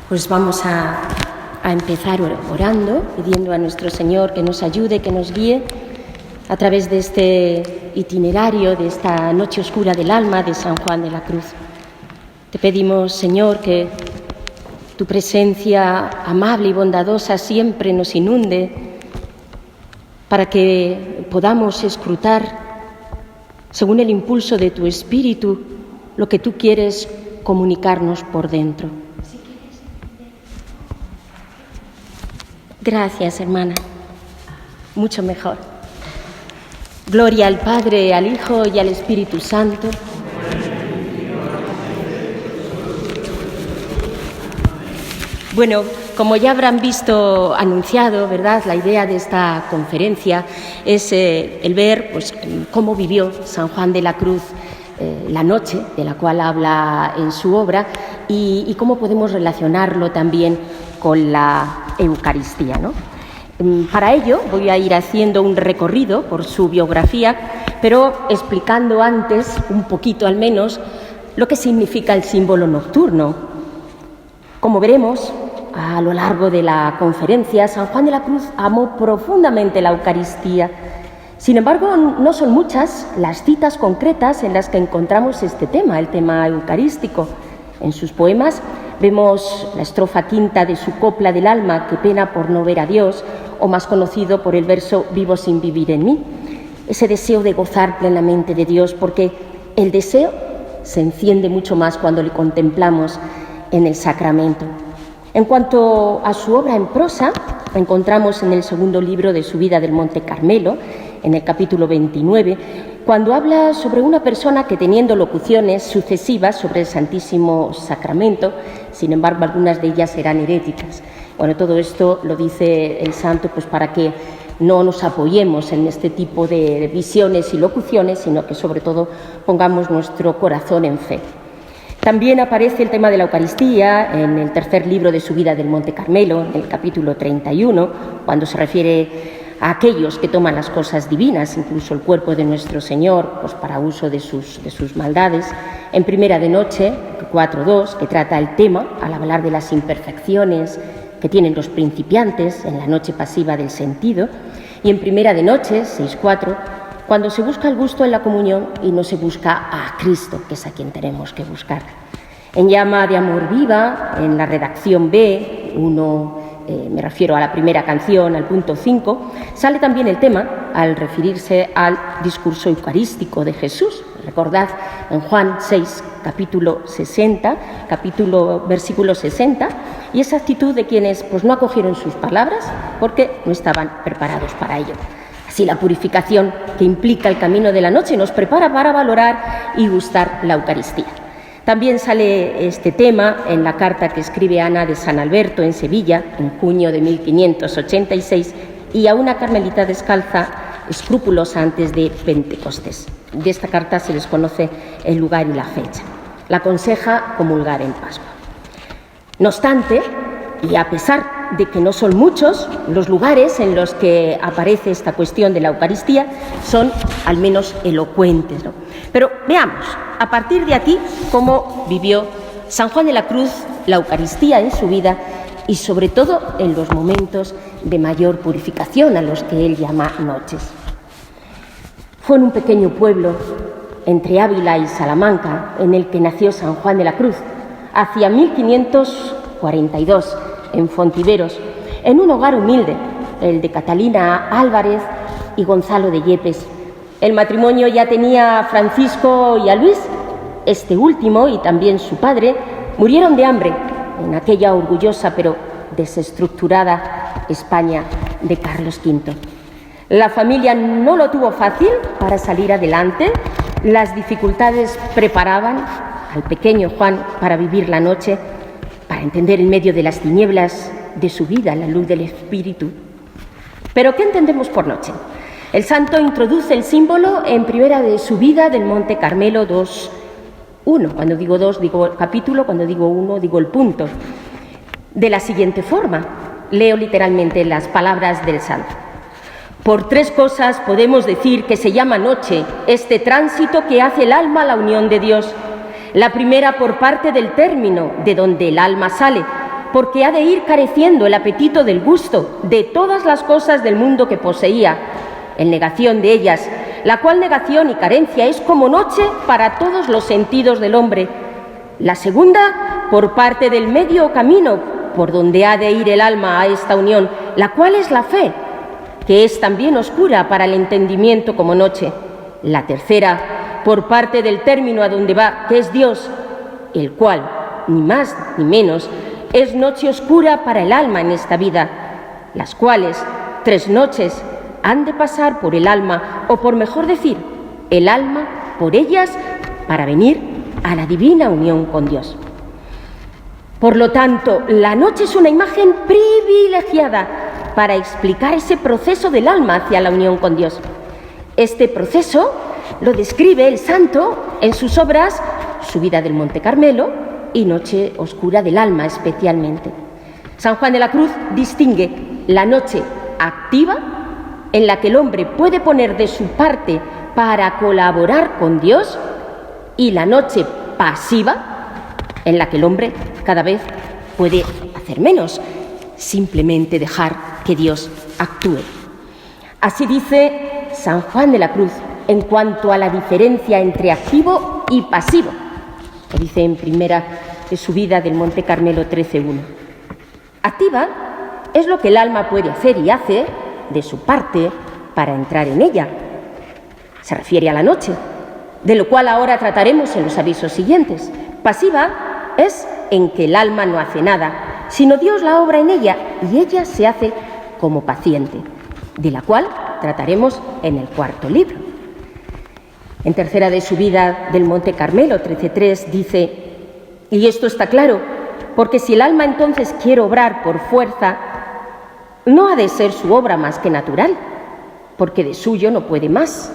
Pues vamos a empezar orando, pidiendo a nuestro Señor que nos ayude, que nos guíe a través de este itinerario, de esta noche oscura del alma de San Juan de la Cruz. Te pedimos, Señor, que tu presencia amable y bondadosa siempre nos inunde para que podamos escrutar, según el impulso de tu Espíritu, lo que tú quieres comunicarnos por dentro. Gracias, hermana. Mucho mejor. Gloria al Padre, al Hijo y al Espíritu Santo. Bueno, como ya habrán visto anunciado, ¿verdad?, la idea de esta conferencia es el ver pues, cómo vivió San Juan de la Cruz la noche de la cual habla en su obra y cómo podemos relacionarlo también con la Eucaristía, ¿no? Para ello voy a ir haciendo un recorrido por su biografía, pero explicando antes, un poquito al menos, lo que significa el símbolo nocturno. Como veremos a lo largo de la conferencia, San Juan de la Cruz amó profundamente la Eucaristía. Sin embargo, no son muchas las citas concretas en las que encontramos este tema, el tema eucarístico. En sus poemas vemos la estrofa quinta de su Copla del alma, que pena por no ver a Dios, o más conocido por el verso Vivo sin vivir en mí. Ese deseo de gozar plenamente de Dios, porque el deseo se enciende mucho más cuando le contemplamos en el sacramento. En cuanto a su obra en prosa, encontramos en el segundo libro de su vida del Monte Carmelo, en el capítulo 29, cuando habla sobre una persona que, teniendo locuciones sucesivas sobre el Santísimo Sacramento, sin embargo algunas de ellas eran heréticas. Bueno, todo esto lo dice el santo pues para que no nos apoyemos en este tipo de visiones y locuciones, sino que sobre todo pongamos nuestro corazón en fe. También aparece el tema de la Eucaristía en el tercer libro de su vida del Monte Carmelo, en el capítulo 31, cuando se refiere a aquellos que toman las cosas divinas, incluso el cuerpo de nuestro Señor, pues para uso de sus maldades. En Primera de Noche, 4.2, que trata el tema, al hablar de las imperfecciones que tienen los principiantes en la noche pasiva del sentido. Y en Primera de Noche, 6.4, cuando se busca el gusto en la comunión y no se busca a Cristo, que es a quien tenemos que buscar. En Llama de Amor Viva, en la redacción B, me refiero a la primera canción, al punto 5, sale también el tema al referirse al discurso eucarístico de Jesús. Recordad en Juan 6, versículo 60, y esa actitud de quienes pues, no acogieron sus palabras porque no estaban preparados para ello. Así la purificación que implica el camino de la noche nos prepara para valorar y gustar la Eucaristía. También sale este tema en la carta que escribe Ana de San Alberto en Sevilla, en junio de 1586, y a una carmelita descalza escrupulosa antes de Pentecostés. De esta carta se desconoce el lugar y la fecha. La aconseja comulgar en Pascua. No obstante, y a pesar de que no son muchos los lugares en los que aparece esta cuestión de la Eucaristía, son al menos elocuentes, ¿no? Pero veamos, a partir de aquí, cómo vivió San Juan de la Cruz la Eucaristía en su vida y sobre todo en los momentos de mayor purificación, a los que él llama noches. Fue en un pequeño pueblo entre Ávila y Salamanca en el que nació San Juan de la Cruz, hacia 1542, en Fontiveros, en un hogar humilde, el de Catalina Álvarez y Gonzalo de Yepes. El matrimonio ya tenía a Francisco y a Luis. Este último y también su padre murieron de hambre en aquella orgullosa pero desestructurada España de Carlos V. La familia no lo tuvo fácil para salir adelante. Las dificultades preparaban al pequeño Juan para vivir la noche, para entender en medio de las tinieblas de su vida la luz del Espíritu. ¿Pero qué entendemos por noche? El santo introduce el símbolo en primera de su vida del Monte Carmelo 2.1. Cuando digo 2, digo el capítulo, cuando digo 1, digo el punto. De la siguiente forma, leo literalmente las palabras del santo. Por tres cosas podemos decir que se llama noche este tránsito que hace el alma a la unión de Dios. La primera por parte del término, de donde el alma sale, porque ha de ir careciendo el apetito del gusto de todas las cosas del mundo que poseía, en negación de ellas, la cual negación y carencia es como noche para todos los sentidos del hombre. La segunda, por parte del medio camino por donde ha de ir el alma a esta unión, la cual es la fe, que es también oscura para el entendimiento como noche. La tercera, por parte del término a donde va, que es Dios, el cual, ni más ni menos, es noche oscura para el alma en esta vida, las cuales 3 noches han de pasar por el alma, o por mejor decir, el alma por ellas, para venir a la divina unión con Dios. Por lo tanto, la noche es una imagen privilegiada para explicar ese proceso del alma hacia la unión con Dios. Este proceso lo describe el santo en sus obras Subida del Monte Carmelo y Noche Oscura del Alma especialmente. San Juan de la Cruz distingue la noche activa, en la que el hombre puede poner de su parte para colaborar con Dios, y la noche pasiva, en la que el hombre cada vez puede hacer menos, simplemente dejar que Dios actúe. Así dice San Juan de la Cruz en cuanto a la diferencia entre activo y pasivo, que dice en primera Subida del Monte Carmelo 13:1. Activa es lo que el alma puede hacer y hace de su parte para entrar en ella. Se refiere a la noche, de lo cual ahora trataremos en los avisos siguientes. Pasiva es en que el alma no hace nada, sino Dios la obra en ella y ella se hace como paciente, de la cual trataremos en el 4º libro. En tercera de Subida del Monte Carmelo 13:3 dice: y esto está claro, porque si el alma entonces quiere obrar por fuerza, no ha de ser su obra más que natural, porque de suyo no puede más,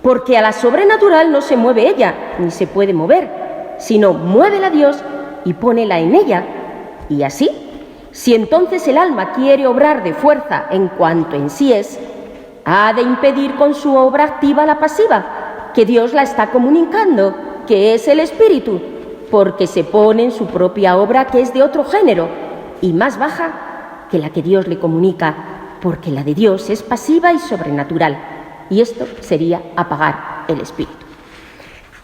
porque a la sobrenatural no se mueve ella, ni se puede mover, sino muévela Dios y pónela en ella. Y así, si entonces el alma quiere obrar de fuerza en cuanto en sí es, ha de impedir con su obra activa la pasiva, que Dios la está comunicando, que es el espíritu, porque se pone en su propia obra, que es de otro género y más baja que la que Dios le comunica, porque la de Dios es pasiva y sobrenatural, y esto sería apagar el espíritu.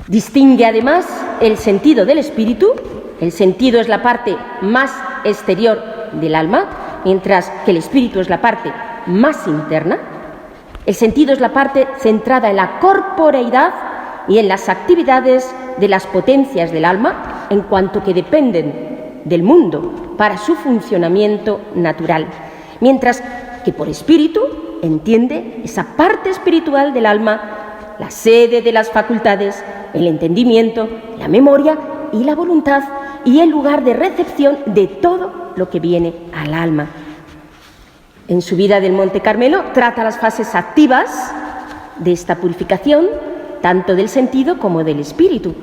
Distingue además el sentido del espíritu. El sentido es la parte más exterior del alma, mientras que el espíritu es la parte más interna. El sentido es la parte centrada en la corporeidad y en las actividades de las potencias del alma, en cuanto que dependen del mundo para su funcionamiento natural, mientras que por espíritu entiende esa parte espiritual del alma, la sede de las facultades, el entendimiento, la memoria y la voluntad, y el lugar de recepción de todo lo que viene al alma. En Subida del Monte Carmelo trata las fases activas de esta purificación, tanto del sentido como del espíritu.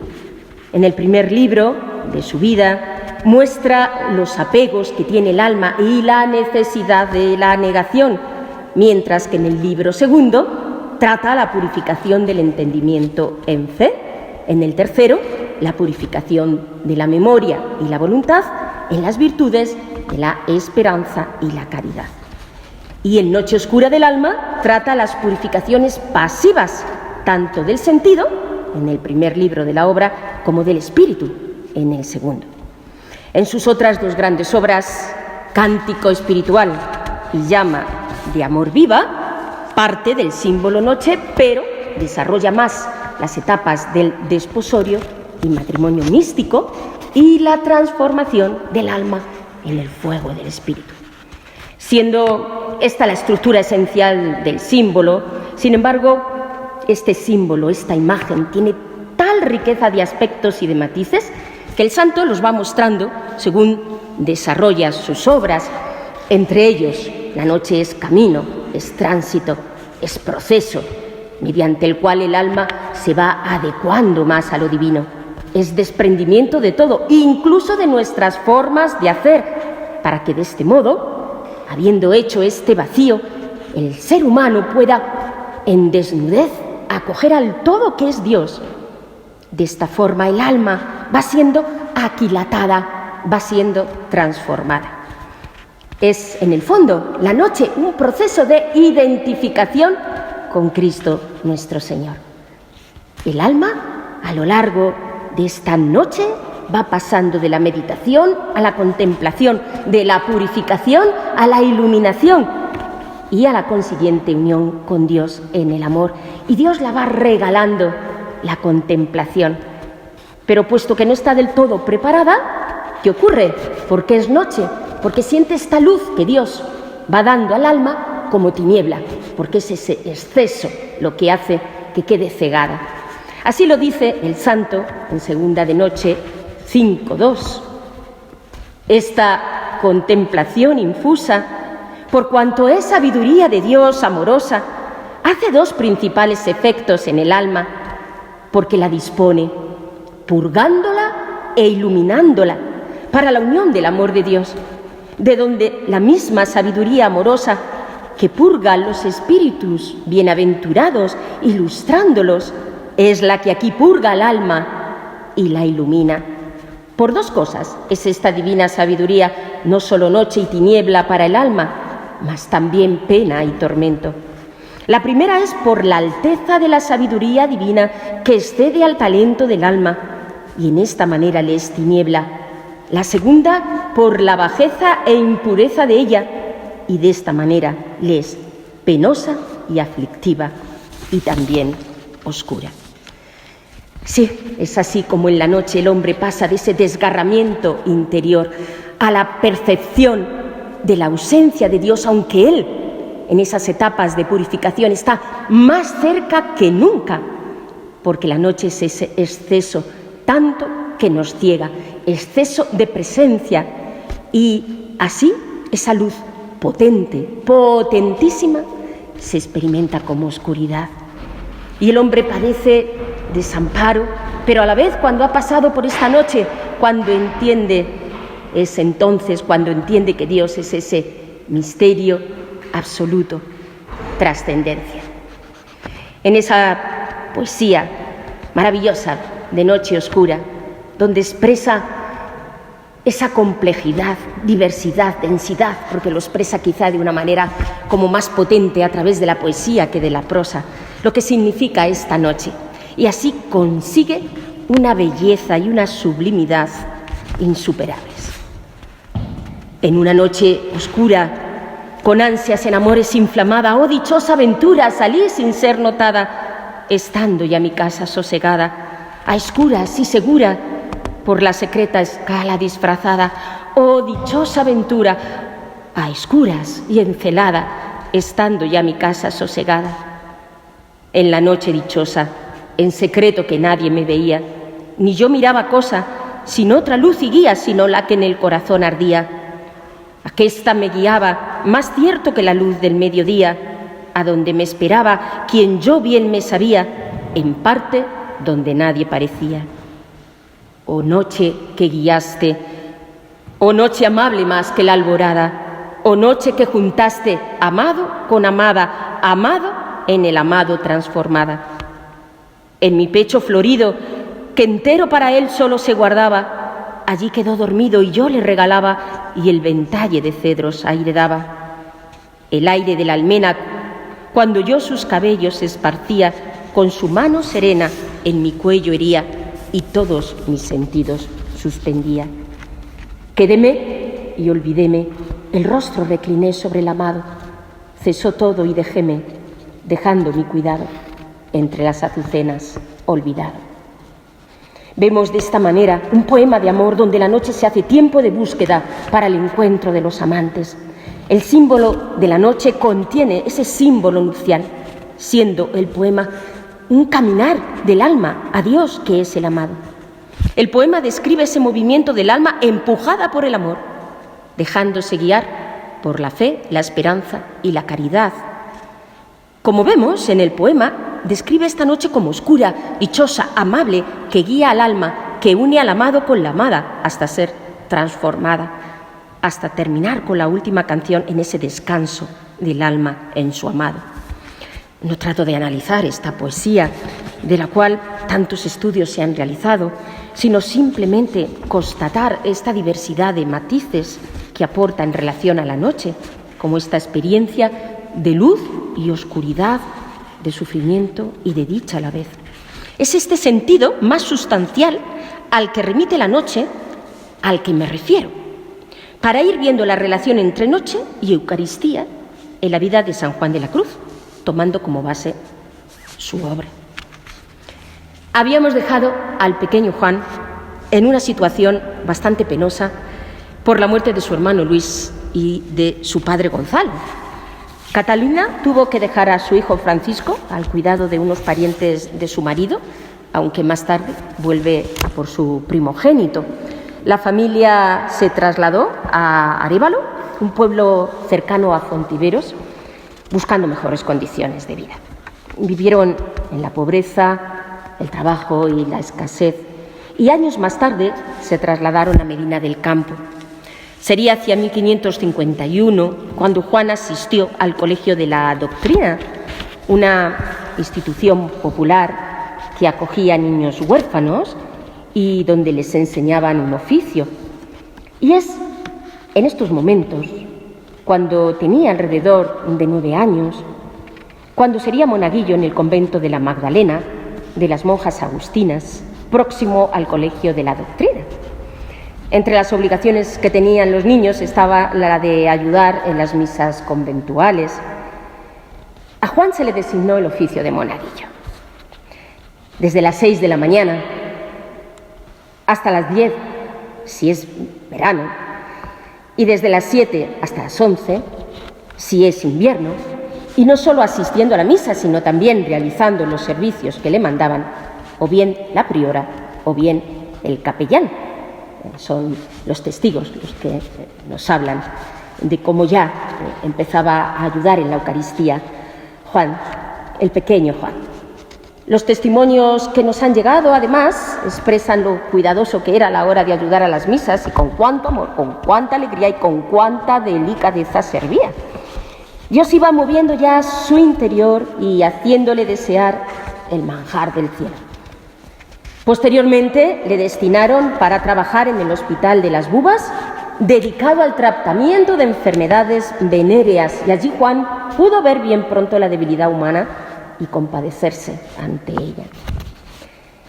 En el primer libro de Subida muestra los apegos que tiene el alma y la necesidad de la negación, mientras que en el libro segundo trata la purificación del entendimiento en fe. En el tercero, la purificación de la memoria y la voluntad en las virtudes de la esperanza y la caridad. Y en Noche Oscura del Alma trata las purificaciones pasivas, tanto del sentido, en el primer libro de la obra, como del espíritu, en el segundo. En sus otras 2 grandes obras, Cántico Espiritual y Llama de Amor Viva, parte del símbolo noche, pero desarrolla más las etapas del desposorio y matrimonio místico y la transformación del alma en el fuego del espíritu. Siendo esta la estructura esencial del símbolo, sin embargo, este símbolo, esta imagen, tiene tal riqueza de aspectos y de matices que el santo los va mostrando según desarrolla sus obras. Entre ellos, la noche es camino, es tránsito, es proceso, mediante el cual el alma se va adecuando más a lo divino. Es desprendimiento de todo, incluso de nuestras formas de hacer, para que de este modo, habiendo hecho este vacío, el ser humano pueda, en desnudez, acoger al todo que es Dios. De esta forma el alma va siendo aquilatada va siendo transformada. Es, en el fondo, la noche un proceso de identificación con Cristo nuestro Señor. El alma, a lo largo de esta noche, va pasando de la meditación a la contemplación, de la purificación a la iluminación y a la consiguiente unión con Dios en el amor. Y Dios la va regalando, la contemplación. Pero puesto que no está del todo preparada, ¿qué ocurre? Porque es noche, porque siente esta luz que Dios va dando al alma como tiniebla, porque es ese exceso lo que hace que quede cegada. Así lo dice el santo en Segunda de Noche 5.2. Esta contemplación infusa, por cuanto es sabiduría de Dios amorosa, hace dos principales efectos en el alma, porque la dispone, purgándola e iluminándola para la unión del amor de Dios, de donde la misma sabiduría amorosa que purga los espíritus bienaventurados, ilustrándolos, es la que aquí purga al alma y la ilumina. Por dos cosas es esta divina sabiduría, no solo noche y tiniebla para el alma, mas también pena y tormento. La primera es por la alteza de la sabiduría divina que excede al talento del alma, y en esta manera le es tiniebla. La segunda, por la bajeza e impureza de ella, y de esta manera le es penosa y aflictiva, y también oscura. Sí, es así como en la noche el hombre pasa de ese desgarramiento interior a la percepción de la ausencia de Dios, aunque Él, en esas etapas de purificación, está más cerca que nunca, porque la noche es ese exceso tanto que nos ciega, exceso de presencia, y así esa luz potente, potentísima, se experimenta como oscuridad. Y el hombre padece desamparo, pero a la vez, cuando ha pasado por esta noche, cuando entiende, es entonces cuando entiende que Dios es ese misterio absoluto, trascendencia. En esa poesía maravillosa de Noche Oscura, donde expresa esa complejidad, diversidad, densidad, porque lo expresa quizá de una manera como más potente a través de la poesía que de la prosa, lo que significa esta noche. Y así consigue una belleza y una sublimidad insuperables. En una noche oscura, con ansias en amores inflamada, oh dichosa aventura, salí sin ser notada, estando ya mi casa sosegada, a escuras y segura, por la secreta escala disfrazada, oh dichosa aventura, a escuras y encelada, estando ya mi casa sosegada. En la noche dichosa, en secreto que nadie me veía, ni yo miraba cosa, sin otra luz y guía, sino la que en el corazón ardía. Aquesta me guiaba, más cierto que la luz del mediodía, a donde me esperaba quien yo bien me sabía, en parte donde nadie parecía. Oh noche que guiaste, oh noche amable más que la alborada, oh noche que juntaste amado con amada, amado en el amado transformada. En mi pecho florido, que entero para él solo se guardaba, allí quedó dormido y yo le regalaba, y el ventalle de cedros aire daba. El aire de la almena, cuando yo sus cabellos esparcía, con su mano serena en mi cuello hería, y todos mis sentidos suspendía. Quedéme y olvidéme, el rostro recliné sobre el amado, cesó todo y dejéme, dejando mi cuidado entre las azucenas olvidado. Vemos de esta manera un poema de amor donde la noche se hace tiempo de búsqueda para el encuentro de los amantes. El símbolo de la noche contiene ese símbolo nupcial, siendo el poema un caminar del alma a Dios, que es el amado. El poema describe ese movimiento del alma empujada por el amor, dejándose guiar por la fe, la esperanza y la caridad. Como vemos en el poema, describe esta noche como oscura, dichosa, amable, que guía al alma, que une al amado con la amada hasta ser transformada, hasta terminar con la última canción en ese descanso del alma en su amado. No trato de analizar esta poesía, de la cual tantos estudios se han realizado, sino simplemente constatar esta diversidad de matices que aporta en relación a la noche, como esta experiencia de luz y oscuridad, de sufrimiento y de dicha a la vez. Es este sentido más sustancial al que remite la noche al que me refiero, para ir viendo la relación entre noche y Eucaristía en la vida de San Juan de la Cruz, tomando como base su obra. Habíamos dejado al pequeño Juan en una situación bastante penosa por la muerte de su hermano Luis y de su padre Gonzalo. Catalina tuvo que dejar a su hijo Francisco al cuidado de unos parientes de su marido, aunque más tarde vuelve a por su primogénito. La familia se trasladó a Arévalo, un pueblo cercano a Fontiveros, buscando mejores condiciones de vida. Vivieron en la pobreza, el trabajo y la escasez, y años más tarde se trasladaron a Medina del Campo. Sería hacia 1551 cuando Juan asistió al Colegio de la Doctrina, una institución popular que acogía a niños huérfanos y donde les enseñaban un oficio. Y es en estos momentos, cuando tenía alrededor de 9 años, cuando sería monaguillo en el convento de la Magdalena, de las monjas agustinas, próximo al Colegio de la Doctrina. Entre las obligaciones que tenían los niños estaba la de ayudar en las misas conventuales. A Juan se le designó el oficio de monaguillo. Desde las 6 de la mañana hasta las 10, si es verano, y desde las 7 hasta las 11, si es invierno, y no solo asistiendo a la misa, sino también realizando los servicios que le mandaban, o bien la priora, o bien el capellán. Son los testigos los que nos hablan de cómo ya empezaba a ayudar en la Eucaristía Juan, el pequeño Juan. Los testimonios que nos han llegado, además, expresan lo cuidadoso que era a la hora de ayudar a las misas y con cuánto amor, con cuánta alegría y con cuánta delicadeza servía. Dios iba moviendo ya su interior y haciéndole desear el manjar del cielo. Posteriormente le destinaron para trabajar en el Hospital de las Bubas, dedicado al tratamiento de enfermedades venéreas, y allí Juan pudo ver bien pronto la debilidad humana y compadecerse ante ella.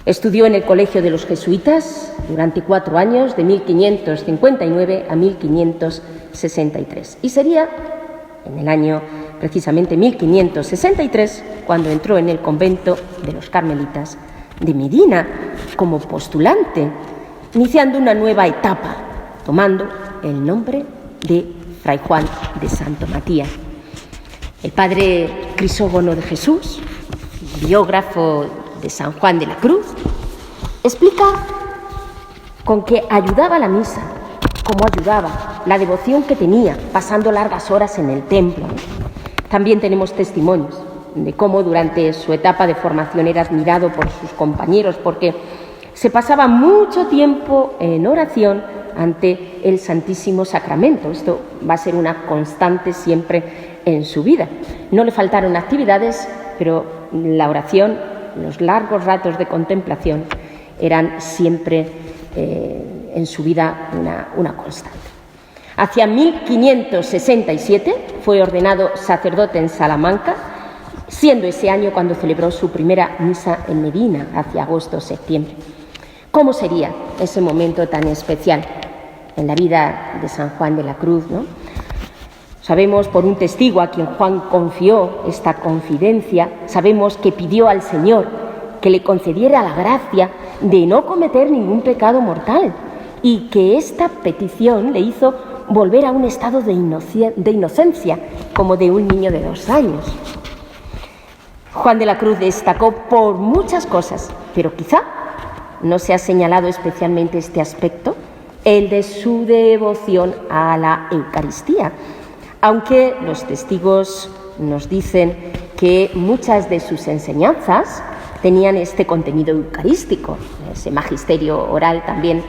Estudió en el Colegio de los Jesuitas durante 4 años, de 1559 a 1563, y sería en el año precisamente 1563 cuando entró en el convento de los Carmelitas de Medina como postulante, iniciando una nueva etapa, tomando el nombre de Fray Juan de Santo Matías. El padre Crisógono de Jesús, biógrafo de San Juan de la Cruz, explica con que ayudaba a la misa, cómo ayudaba, la devoción que tenía, pasando largas horas en el templo. También tenemos testimonios de cómo durante su etapa de formación era admirado por sus compañeros, porque se pasaba mucho tiempo en oración ante el Santísimo Sacramento. Esto va a ser una constante siempre en su vida. No le faltaron actividades, pero la oración, los largos ratos de contemplación eran siempre en su vida una constante. Hacia 1567 fue ordenado sacerdote en Salamanca, siendo ese año cuando celebró su primera misa en Medina, hacia agosto-septiembre. ¿Cómo sería ese momento tan especial en la vida de San Juan de la Cruz, ¿no? Sabemos por un testigo a quien Juan confió esta confidencia, sabemos que pidió al Señor que le concediera la gracia de no cometer ningún pecado mortal y que esta petición le hizo volver a un estado de inocencia, como de un niño de 2 años. Juan de la Cruz destacó por muchas cosas, pero quizá no se ha señalado especialmente este aspecto, el de su devoción a la Eucaristía, aunque los testigos nos dicen que muchas de sus enseñanzas tenían este contenido eucarístico, ese magisterio oral también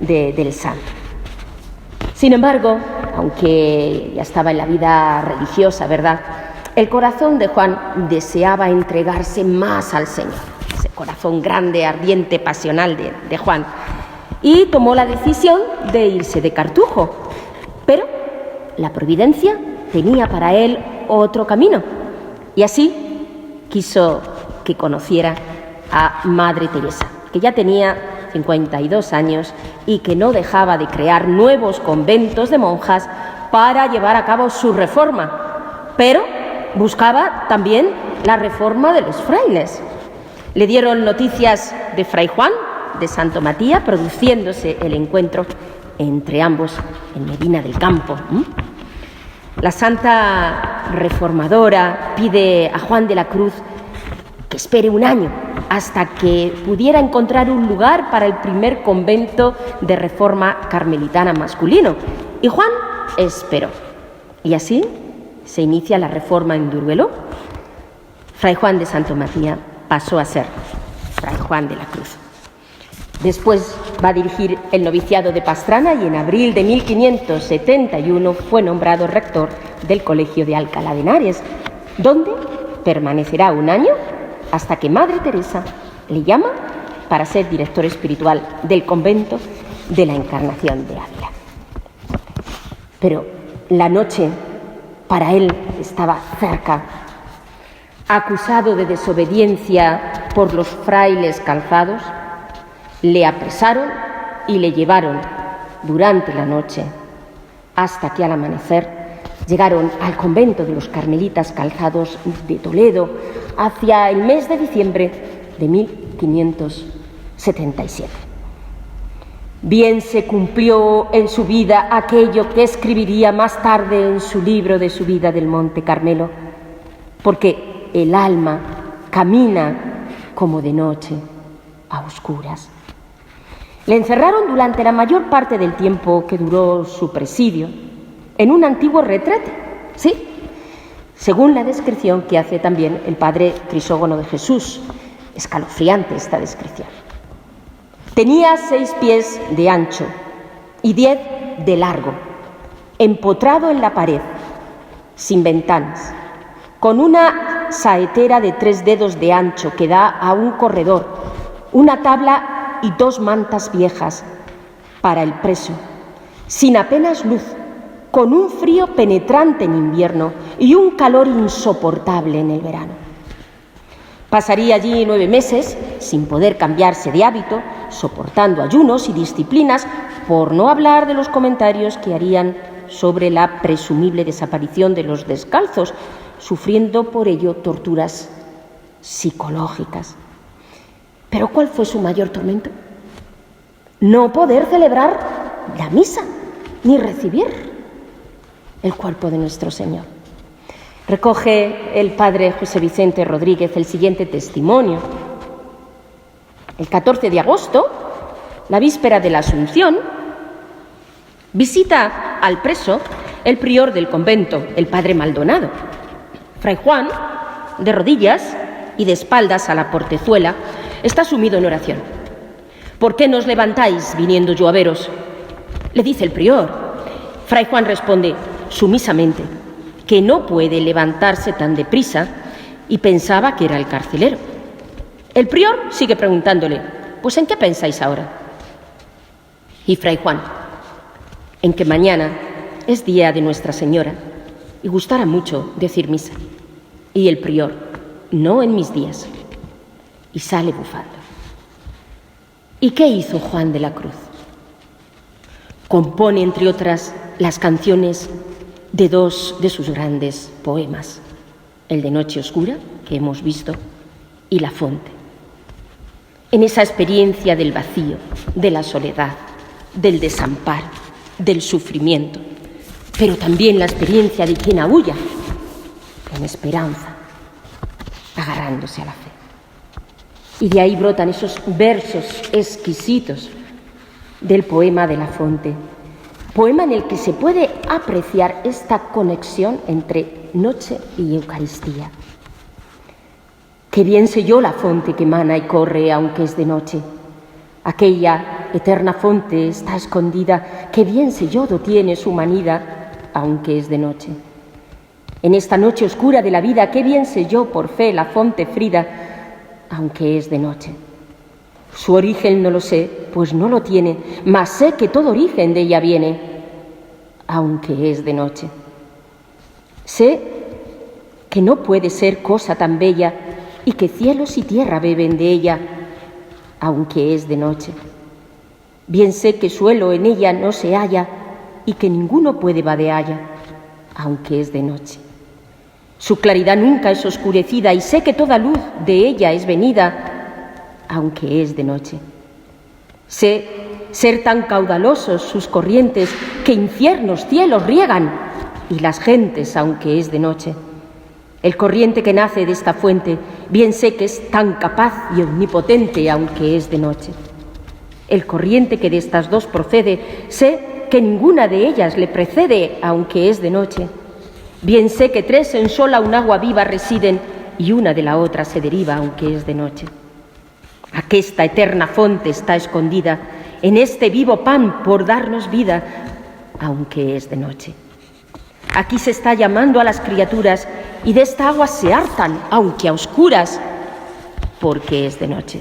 del santo. Sin embargo, aunque ya estaba en la vida religiosa, ¿verdad?, el corazón de Juan deseaba entregarse más al Señor. Ese corazón grande, ardiente, pasional de Juan, y tomó la decisión de irse de Cartujo. Pero la providencia tenía para él otro camino, y así quiso que conociera a Madre Teresa, que ya tenía 52 años y que no dejaba de crear nuevos conventos de monjas para llevar a cabo su reforma, pero buscaba también la reforma de los frailes. Le dieron noticias de Fray Juan de Santo Matías, produciéndose el encuentro entre ambos en Medina del Campo. La santa reformadora pide a Juan de la Cruz que espere un año hasta que pudiera encontrar un lugar para el primer convento de reforma carmelitana masculino. Y Juan esperó. Y así se inicia la reforma en Duruelo. Fray Juan de Santo Matías pasó a ser Fray Juan de la Cruz. Después va a dirigir el noviciado de Pastrana y en abril de 1571 fue nombrado rector del Colegio de Alcalá de Henares, donde permanecerá un año hasta que Madre Teresa le llama para ser director espiritual del convento de la Encarnación de Ávila. Pero la noche para él estaba cerca. Acusado de desobediencia por los frailes calzados, le apresaron y le llevaron durante la noche hasta que al amanecer llegaron al convento de los Carmelitas Calzados de Toledo hacia el mes de diciembre de 1577. Bien se cumplió en su vida aquello que escribiría más tarde en su libro de su vida del Monte Carmelo, porque el alma camina como de noche a oscuras. Le encerraron durante la mayor parte del tiempo que duró su presidio en un antiguo retrete, sí, según la descripción que hace también el padre Crisógono de Jesús. Escalofriante esta descripción. Tenía 6 pies de ancho y 10 de largo, empotrado en la pared, sin ventanas, con una saetera de 3 dedos de ancho que da a un corredor, una tabla y 2 mantas viejas para el preso, sin apenas luz, con un frío penetrante en invierno y un calor insoportable en el verano. Pasaría allí 9 meses sin poder cambiarse de hábito, soportando ayunos y disciplinas, por no hablar de los comentarios que harían sobre la presumible desaparición de los descalzos, sufriendo por ello torturas psicológicas. ¿Pero cuál fue su mayor tormento? No poder celebrar la misa ni recibir el cuerpo de nuestro Señor. Recoge el padre José Vicente Rodríguez el siguiente testimonio. El 14 de agosto, la víspera de la Asunción, visita al preso el prior del convento, el padre Maldonado. Fray Juan, de rodillas y de espaldas a la portezuela, está sumido en oración. «¿Por qué nos levantáis viniendo yo a veros?», le dice el prior. Fray Juan responde sumisamente que no puede levantarse tan deprisa y pensaba que era el carcelero. El prior sigue preguntándole: «¿Pues en qué pensáis ahora?». Y Fray Juan: «En que mañana es día de Nuestra Señora y gustará mucho decir misa». Y el prior: «No en mis días». Y sale bufando. ¿Y qué hizo Juan de la Cruz? Compone, entre otras, las canciones de 2 de sus grandes poemas, el de Noche Oscura, que hemos visto, y La Fonte. En esa experiencia del vacío, de la soledad, del desamparo, del sufrimiento, pero también la experiencia de quien aúlla en esperanza, agarrándose a la fe. Y de ahí brotan esos versos exquisitos del poema de La Fonte, poema en el que se puede apreciar esta conexión entre noche y Eucaristía. Qué bien sé yo la fonte que mana y corre aunque es de noche. Aquella eterna fonte está escondida, qué bien sé yo do tiene su manida aunque es de noche. En esta noche oscura de la vida, qué bien sé yo por fe la fonte frida, aunque es de noche. Su origen no lo sé, pues no lo tiene, mas sé que todo origen de ella viene, aunque es de noche. Sé que no puede ser cosa tan bella y que cielos y tierra beben de ella, aunque es de noche. Bien sé que suelo en ella no se halla y que ninguno puede vadealla, aunque es de noche. Su claridad nunca es oscurecida y sé que toda luz de ella es venida, aunque es de noche. Sé ser tan caudalosos sus corrientes que infiernos, cielos riegan y las gentes, aunque es de noche. El corriente que nace de esta fuente, bien sé que es tan capaz y omnipotente, aunque es de noche. El corriente que de estas dos procede, sé que ninguna de ellas le precede, aunque es de noche. Bien sé que tres en sola un agua viva residen y una de la otra se deriva, aunque es de noche. Aquesta eterna fonte está escondida en este vivo pan por darnos vida, aunque es de noche. Aquí se está llamando a las criaturas y de esta agua se hartan, aunque a oscuras, porque es de noche.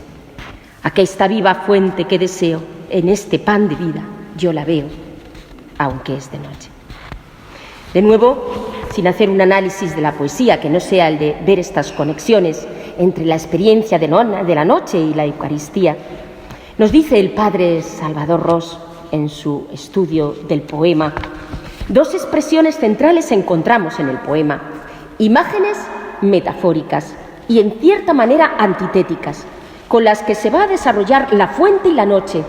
Aquesta viva fuente que deseo, en este pan de vida, yo la veo, aunque es de noche. De nuevo, sin hacer un análisis de la poesía que no sea el de ver estas conexiones entre la experiencia de la noche y la Eucaristía, nos dice el padre Salvador Ros en su estudio del poema, dos expresiones centrales encontramos en el poema, imágenes metafóricas y en cierta manera antitéticas, con las que se va a desarrollar la fuente y la noche,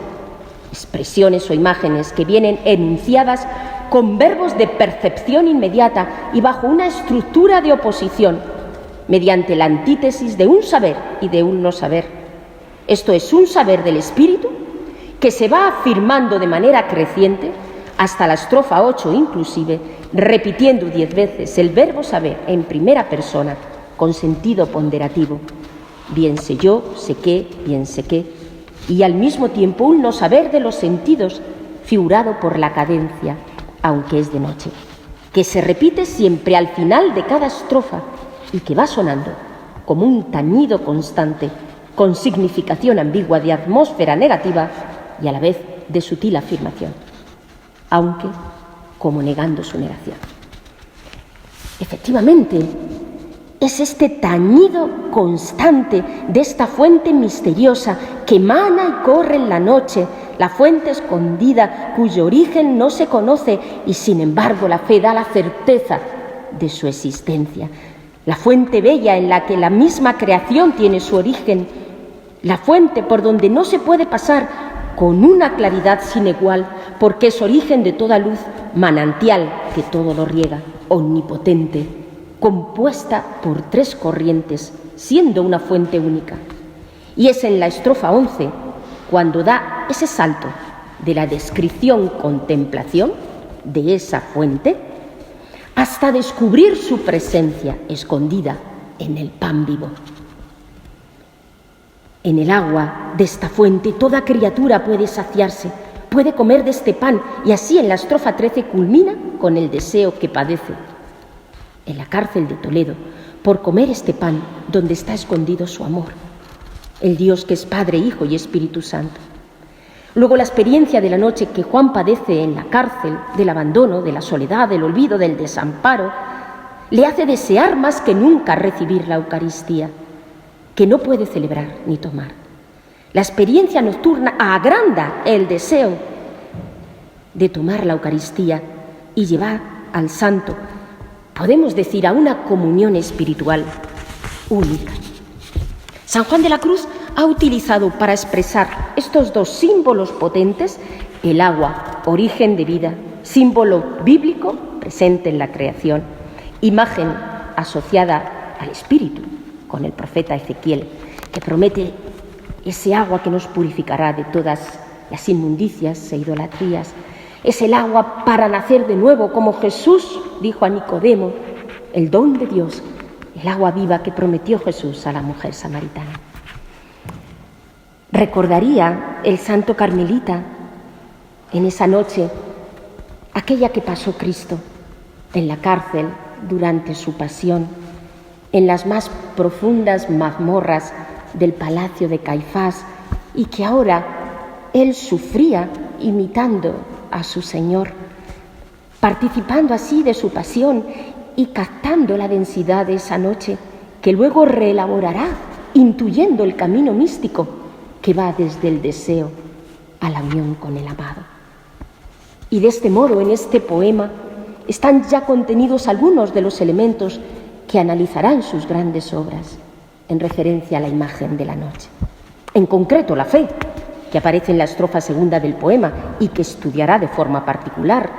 expresiones o imágenes que vienen enunciadas con verbos de percepción inmediata y bajo una estructura de oposición, mediante la antítesis de un saber y de un no saber. Esto es un saber del espíritu que se va afirmando de manera creciente hasta la estrofa 8 inclusive, repitiendo 10 veces el verbo saber en primera persona con sentido ponderativo. Bien sé yo, sé qué, bien sé qué, y al mismo tiempo un no saber de los sentidos figurado por la cadencia, aunque es de noche, que se repite siempre al final de cada estrofa y que va sonando como un tañido constante con significación ambigua de atmósfera negativa y a la vez de sutil afirmación, aunque como negando su negación. Efectivamente, es este tañido constante de esta fuente misteriosa que emana y corre en la noche, la fuente escondida cuyo origen no se conoce y sin embargo la fe da la certeza de su existencia. La fuente bella en la que la misma creación tiene su origen, la fuente por donde no se puede pasar con una claridad sin igual, porque es origen de toda luz, manantial que todo lo riega, omnipotente, compuesta por tres corrientes, siendo una fuente única. Y es en la estrofa 11 cuando da ese salto de la descripción-contemplación de esa fuente hasta descubrir su presencia escondida en el pan vivo. En el agua de esta fuente toda criatura puede saciarse, puede comer de este pan, y así en la estrofa 13 culmina con el deseo que padece en la cárcel de Toledo por comer este pan donde está escondido su amor, el Dios que es Padre, Hijo y Espíritu Santo. Luego la experiencia de la noche que Juan padece en la cárcel, del abandono, de la soledad, del olvido, del desamparo, le hace desear más que nunca recibir la Eucaristía, que no puede celebrar ni tomar. La experiencia nocturna agranda el deseo de tomar la Eucaristía y llevar al santo, podemos decir, a una comunión espiritual única. San Juan de la Cruz ha utilizado para expresar estos dos símbolos potentes el agua, origen de vida, símbolo bíblico presente en la creación, imagen asociada al Espíritu, con el profeta Ezequiel, que promete ese agua que nos purificará de todas las inmundicias e idolatrías. Es el agua para nacer de nuevo, como Jesús dijo a Nicodemo, el don de Dios, el agua viva que prometió Jesús a la mujer samaritana. Recordaría el santo carmelita en esa noche, aquella que pasó Cristo en la cárcel durante su pasión, en las más profundas mazmorras del palacio de Caifás y que ahora él sufría imitando a su Señor, participando así de su pasión y captando la densidad de esa noche que luego reelaborará, intuyendo el camino místico que va desde el deseo a la unión con el amado. Y de este modo, en este poema, están ya contenidos algunos de los elementos que analizará en sus grandes obras, en referencia a la imagen de la noche. En concreto, la fe, que aparece en la estrofa segunda del poema y que estudiará de forma particular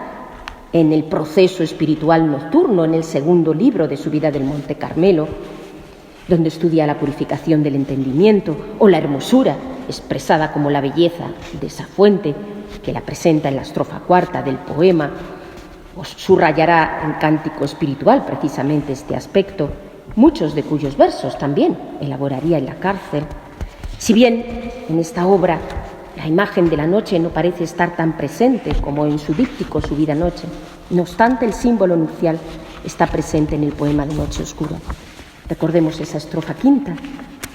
en el proceso espiritual nocturno, en el segundo libro de su vida del Monte Carmelo, donde estudia la purificación del entendimiento o la hermosura, expresada como la belleza de esa fuente, que la presenta en la estrofa cuarta del poema. Subrayará en Cántico Espiritual precisamente este aspecto, muchos de cuyos versos también elaboraría en la cárcel. Si bien en esta obra la imagen de la noche no parece estar tan presente como en su díptico Su vida noche, no obstante el símbolo nupcial está presente en el poema de Noche Oscura. Recordemos esa estrofa quinta: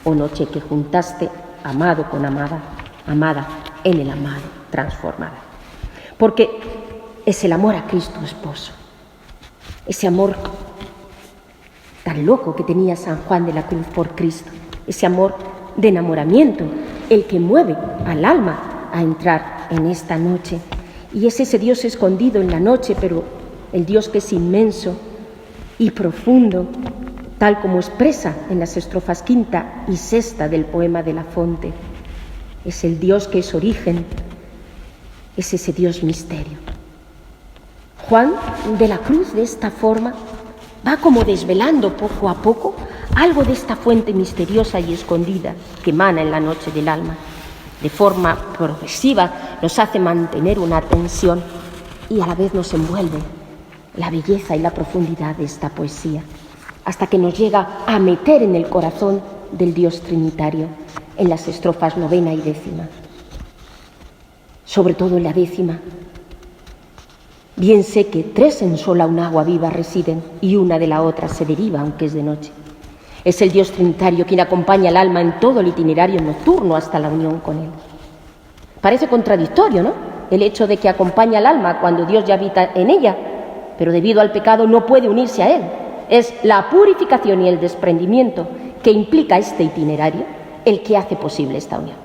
oh noche que juntaste amado con amada, amada en el amado transformada. Porque es el amor a Cristo esposo, ese amor tan loco que tenía San Juan de la Cruz por Cristo, ese amor de enamoramiento, el que mueve al alma a entrar en esta noche. Y es ese Dios escondido en la noche, pero el Dios que es inmenso y profundo, tal como expresa en las estrofas quinta y sexta del poema de La Fonte. Es el Dios que es origen, es ese Dios misterio. Juan de la Cruz, de esta forma, va como desvelando poco a poco algo de esta fuente misteriosa y escondida que emana en la noche del alma. De forma progresiva nos hace mantener una atención y a la vez nos envuelve la belleza y la profundidad de esta poesía, hasta que nos llega a meter en el corazón del Dios trinitario en las estrofas novena y décima. Sobre todo en la décima: bien sé que tres en sola un agua viva residen y una de la otra se deriva aunque es de noche. Es el Dios trinitario quien acompaña al alma en todo el itinerario nocturno hasta la unión con él. Parece contradictorio, ¿no?, el hecho de que acompaña al alma cuando Dios ya habita en ella, pero debido al pecado no puede unirse a él. Es la purificación y el desprendimiento que implica este itinerario el que hace posible esta unión.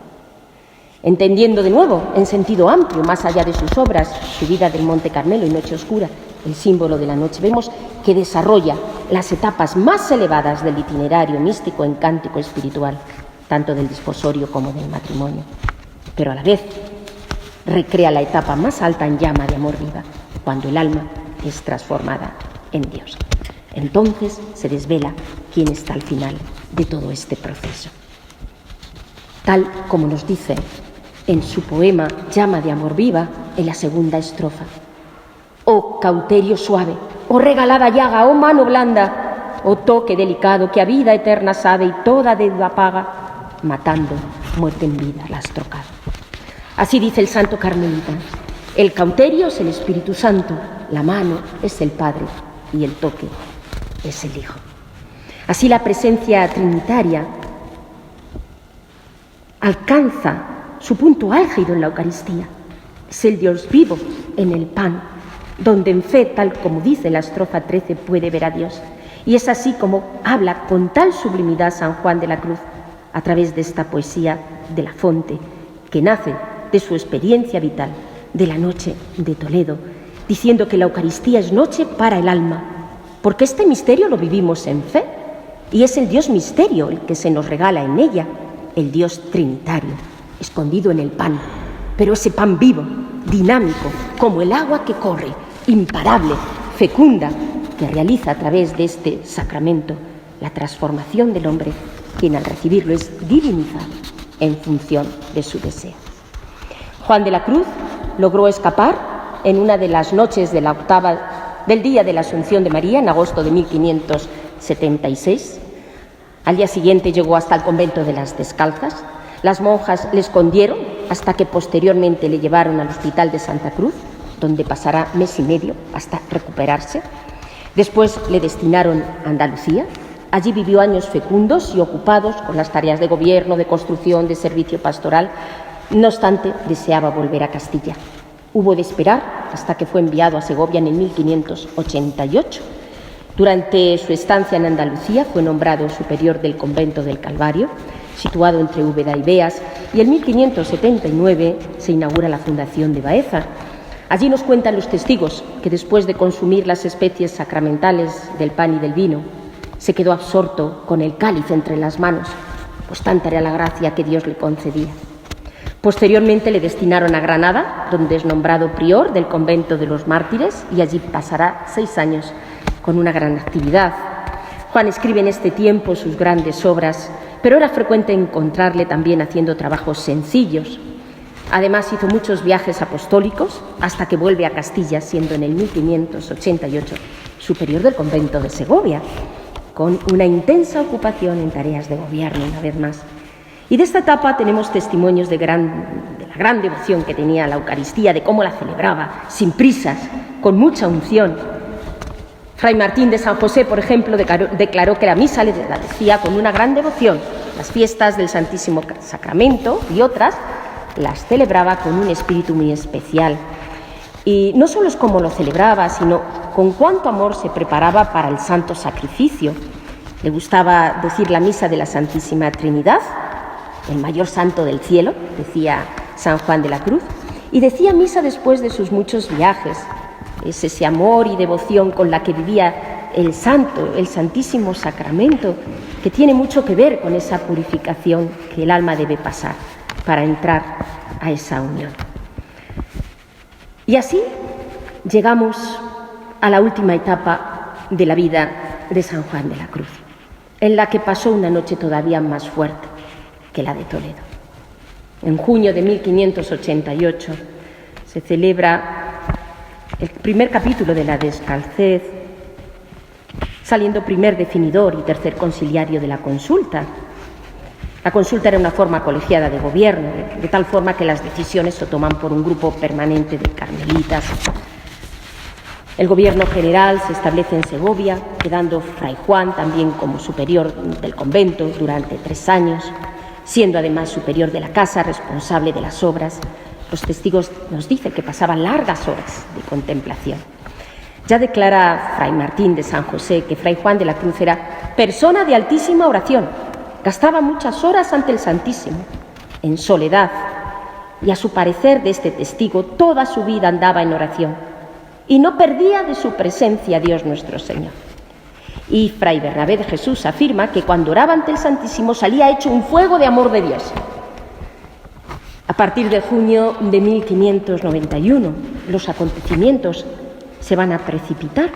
Entendiendo de nuevo, en sentido amplio, más allá de sus obras, Su vida del Monte Carmelo y Noche Oscura, el símbolo de la noche, vemos que desarrolla las etapas más elevadas del itinerario místico en Cántico Espiritual, tanto del desposorio como del matrimonio, pero a la vez recrea la etapa más alta en llama de amor viva, cuando el alma es transformada en Dios. Entonces se desvela quién está al final de todo este proceso. Tal como nos dice en su poema Llama de amor viva, en la segunda estrofa: oh cauterio suave, oh regalada llaga, oh mano blanda, oh toque delicado que a vida eterna sabe y toda deuda paga, matando, muerte en vida la has trocado. Así dice el santo carmelita: el cauterio es el Espíritu Santo, la mano es el Padre y el toque es el Hijo. Así la presencia trinitaria alcanza su punto álgido en la Eucaristía. Es el Dios vivo en el pan, donde en fe, tal como dice la estrofa 13, puede ver a Dios. Y es así como habla con tal sublimidad San Juan de la Cruz a través de esta poesía de La Fonte, que nace de su experiencia vital de la noche de Toledo, diciendo que la Eucaristía es noche para el alma, porque este misterio lo vivimos en fe, y es el Dios misterio el que se nos regala en ella, el Dios trinitario, escondido en el pan, pero ese pan vivo, dinámico, como el agua que corre, imparable, fecunda, que realiza a través de este sacramento la transformación del hombre, quien al recibirlo es divinizado en función de su deseo. Juan de la Cruz logró escapar en una de las noches de la octava del día de la Asunción de María, en agosto de 1576. Al día siguiente llegó hasta el convento de las Descalzas. Las monjas le escondieron hasta que posteriormente le llevaron al hospital de Santa Cruz, donde pasará mes y medio hasta recuperarse. Después le destinaron a Andalucía, Allí vivió años fecundos y ocupados con las tareas de gobierno, de construcción, de servicio pastoral. No obstante, deseaba volver a Castilla. Hubo de esperar hasta que fue enviado a Segovia en 1588. Durante su estancia en Andalucía fue nombrado superior del convento del Calvario, situado entre Úbeda y Beas, y en 1579 se inaugura la fundación de Baeza. Allí nos cuentan los testigos que después de consumir las especies sacramentales del pan y del vino, se quedó absorto con el cáliz entre las manos, pues tanta era la gracia que Dios le concedía. Posteriormente le destinaron a Granada, donde es nombrado prior del convento de los mártires, y allí pasará 6 años con una gran actividad. Juan escribe en este tiempo sus grandes obras, pero era frecuente encontrarle también haciendo trabajos sencillos. Además, hizo muchos viajes apostólicos hasta que vuelve a Castilla, siendo en el 1588 superior del convento de Segovia, con una intensa ocupación en tareas de gobierno, una vez más. Y de esta etapa tenemos testimonios de la gran devoción que tenía a la Eucaristía, de cómo la celebraba, sin prisas, con mucha unción. Fray Martín de San José, por ejemplo, declaró que la misa la decía con una gran devoción. Las fiestas del Santísimo Sacramento y otras las celebraba con un espíritu muy especial. Y no solo es cómo lo celebraba, sino con cuánto amor se preparaba para el santo sacrificio. Le gustaba decir la misa de la Santísima Trinidad, el mayor santo del cielo, decía San Juan de la Cruz, y decía misa después de sus muchos viajes. Es ese amor y devoción con la que vivía el santo, el Santísimo Sacramento, que tiene mucho que ver con esa purificación que el alma debe pasar para entrar a esa unión. Y así llegamos a la última etapa de la vida de San Juan de la Cruz, en la que pasó una noche todavía más fuerte que la de Toledo. En junio de 1588 se celebra el primer capítulo de la Descalcez, saliendo primer definidor y tercer conciliario de la consulta. La consulta era una forma colegiada de gobierno, de tal forma que las decisiones se toman por un grupo permanente de carmelitas. El gobierno general se establece en Segovia, quedando Fray Juan también como superior del convento durante 3 años, siendo además superior de la casa, responsable de las obras. Los testigos nos dicen que pasaba largas horas de contemplación. Ya declara Fray Martín de San José que Fray Juan de la Cruz era persona de altísima oración, gastaba muchas horas ante el Santísimo, en soledad, y a su parecer de este testigo toda su vida andaba en oración y no perdía de su presencia a Dios nuestro Señor. Y Fray Bernabé de Jesús afirma que cuando oraba ante el Santísimo salía hecho un fuego de amor de Dios. A partir de junio de 1591, los acontecimientos se van a precipitar.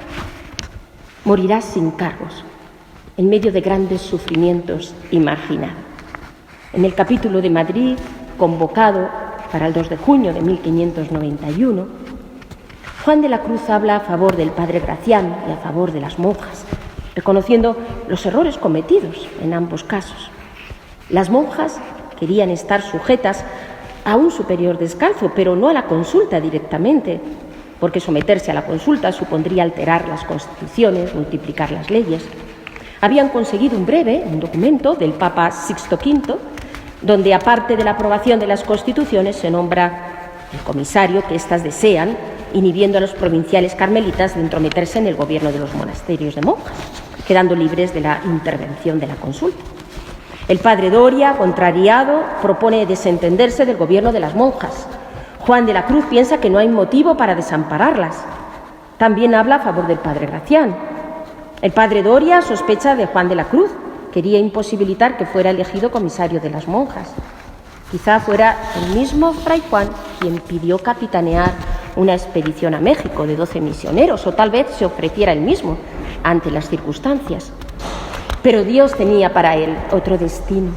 Morirá sin cargos, en medio de grandes sufrimientos y marginado. En el capítulo de Madrid, convocado para el 2 de junio de 1591, Juan de la Cruz habla a favor del padre Gracián y a favor de las monjas, reconociendo los errores cometidos en ambos casos. Las monjas querían estar sujetas a un superior descalzo, pero no a la consulta directamente, porque someterse a la consulta supondría alterar las constituciones, multiplicar las leyes. Habían conseguido un documento del Papa Sixto V, donde aparte de la aprobación de las constituciones se nombra el comisario que éstas desean, inhibiendo a los provinciales carmelitas de entrometerse en el gobierno de los monasterios de monjas, quedando libres de la intervención de la consulta. El padre Doria, contrariado, propone desentenderse del gobierno de las monjas. Juan de la Cruz piensa que no hay motivo para desampararlas. También habla a favor del padre Gracián. El padre Doria sospecha de Juan de la Cruz, quería imposibilitar que fuera elegido comisario de las monjas. Quizá fuera el mismo Fray Juan quien pidió capitanear una expedición a México de 12 misioneros, o tal vez se ofreciera él mismo ante las circunstancias. Pero Dios tenía para él otro destino.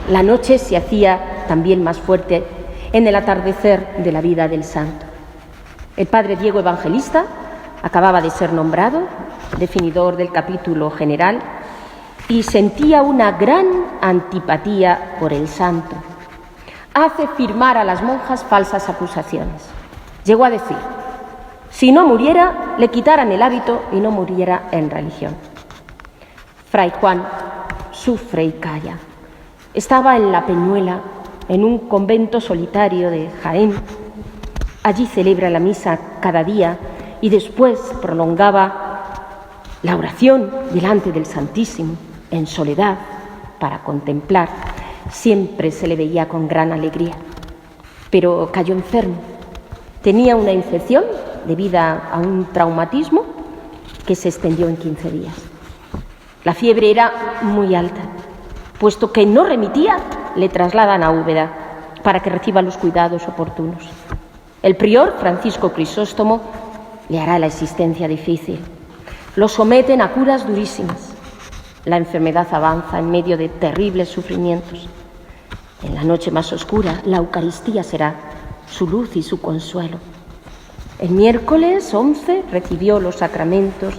La noche se hacía también más fuerte en el atardecer de la vida del santo. El padre Diego Evangelista acababa de ser nombrado definidor del capítulo general y sentía una gran antipatía por el santo. Hace firmar a las monjas falsas acusaciones. Llegó a decir, si no muriera, le quitaran el hábito y no muriera en religión. Fray Juan sufre y calla. Estaba en La Peñuela, en un convento solitario de Jaén. Allí celebra la misa cada día y después prolongaba la oración delante del Santísimo, en soledad, para contemplar. Siempre se le veía con gran alegría, pero cayó enfermo. Tenía una infección debida a un traumatismo que se extendió en 15 días. La fiebre era muy alta. Puesto que no remitía, le trasladan a Úbeda para que reciba los cuidados oportunos. El prior, Francisco Crisóstomo, le hará la existencia difícil. Lo someten a curas durísimas. La enfermedad avanza en medio de terribles sufrimientos. En la noche más oscura, la Eucaristía será su luz y su consuelo. El miércoles 11 recibió los sacramentos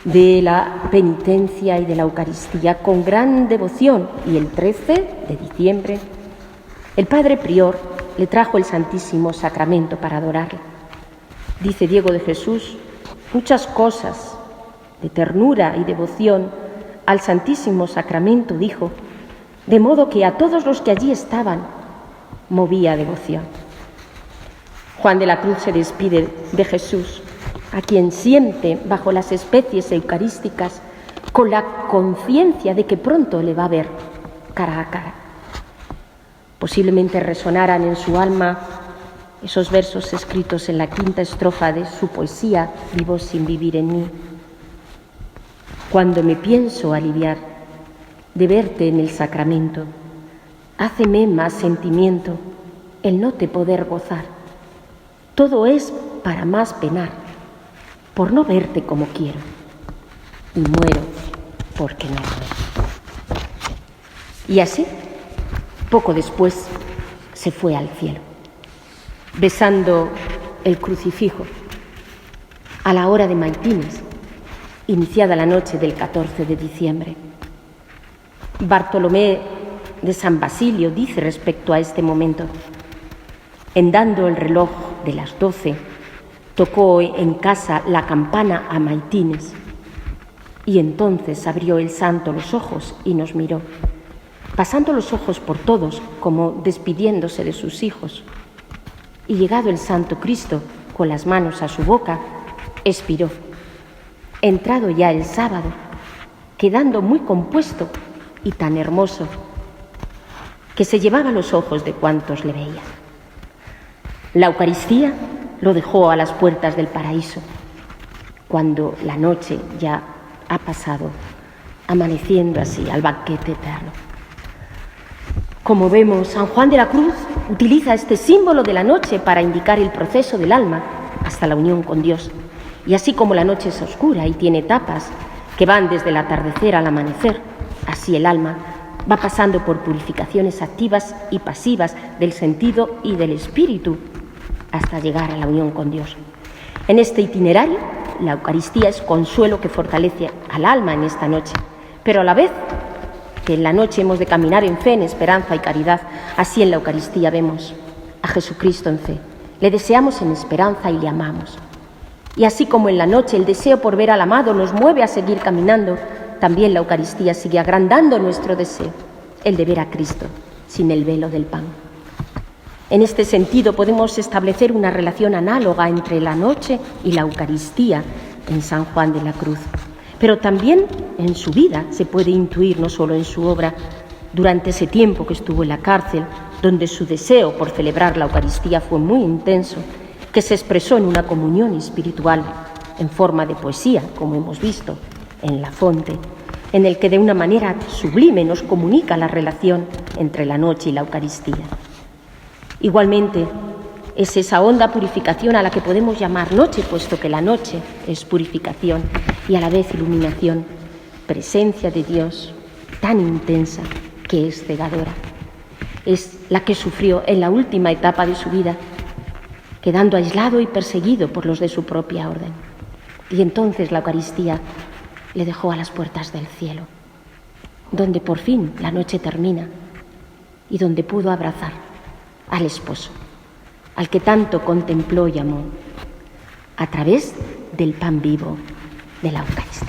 de la penitencia y de la Eucaristía con gran devoción, y el 13 de diciembre el padre prior le trajo el Santísimo Sacramento para adorarle. Dice Diego de Jesús muchas cosas de ternura y devoción al Santísimo Sacramento, dijo, de modo que a todos los que allí estaban movía devoción. Juan de la Cruz se despide de Jesús, a quien siente bajo las especies eucarísticas con la conciencia de que pronto le va a ver cara a cara. Posiblemente resonaran en su alma esos versos escritos en la 5ª estrofa de su poesía Vivo sin vivir en mí. Cuando me pienso aliviar de verte en el sacramento, háceme más sentimiento el no te poder gozar. Todo es para más penar, por no verte como quiero, y muero porque no lo veo. Y así, poco después, se fue al cielo, besando el crucifijo, a la hora de maitines, iniciada la noche del 14 de diciembre. Bartolomé de San Basilio dice respecto a este momento: en dando el reloj de las 12, tocó en casa la campana a maitines, y entonces abrió el santo los ojos y nos miró, pasando los ojos por todos como despidiéndose de sus hijos. Y llegado el santo Cristo con las manos a su boca, expiró. Entrado ya el sábado, quedando muy compuesto y tan hermoso que se llevaba los ojos de cuantos le veían. La Eucaristía lo dejó a las puertas del paraíso, cuando la noche ya ha pasado, amaneciendo así al banquete eterno. Como vemos, San Juan de la Cruz utiliza este símbolo de la noche para indicar el proceso del alma hasta la unión con Dios. Y así como la noche es oscura y tiene etapas que van desde el atardecer al amanecer, así el alma va pasando por purificaciones activas y pasivas del sentido y del espíritu, hasta llegar a la unión con Dios. En este itinerario, la Eucaristía es consuelo que fortalece al alma en esta noche, pero a la vez que en la noche hemos de caminar en fe, en esperanza y caridad, así en la Eucaristía vemos a Jesucristo en fe, le deseamos en esperanza y le amamos. Y así como en la noche el deseo por ver al amado nos mueve a seguir caminando, también la Eucaristía sigue agrandando nuestro deseo, el de ver a Cristo sin el velo del pan. En este sentido podemos establecer una relación análoga entre la noche y la Eucaristía en San Juan de la Cruz, pero también en su vida se puede intuir, no solo en su obra, durante ese tiempo que estuvo en la cárcel, donde su deseo por celebrar la Eucaristía fue muy intenso, que se expresó en una comunión espiritual en forma de poesía, como hemos visto en La Fonte, en el que de una manera sublime nos comunica la relación entre la noche y la Eucaristía. Igualmente, es esa honda purificación a la que podemos llamar noche, puesto que la noche es purificación y a la vez iluminación, presencia de Dios tan intensa que es cegadora. Es la que sufrió en la última etapa de su vida, quedando aislado y perseguido por los de su propia orden. Y entonces la Eucaristía le dejó a las puertas del cielo, donde por fin la noche termina y donde pudo abrazar al esposo, al que tanto contempló y amó, a través del pan vivo de la Eucaristía.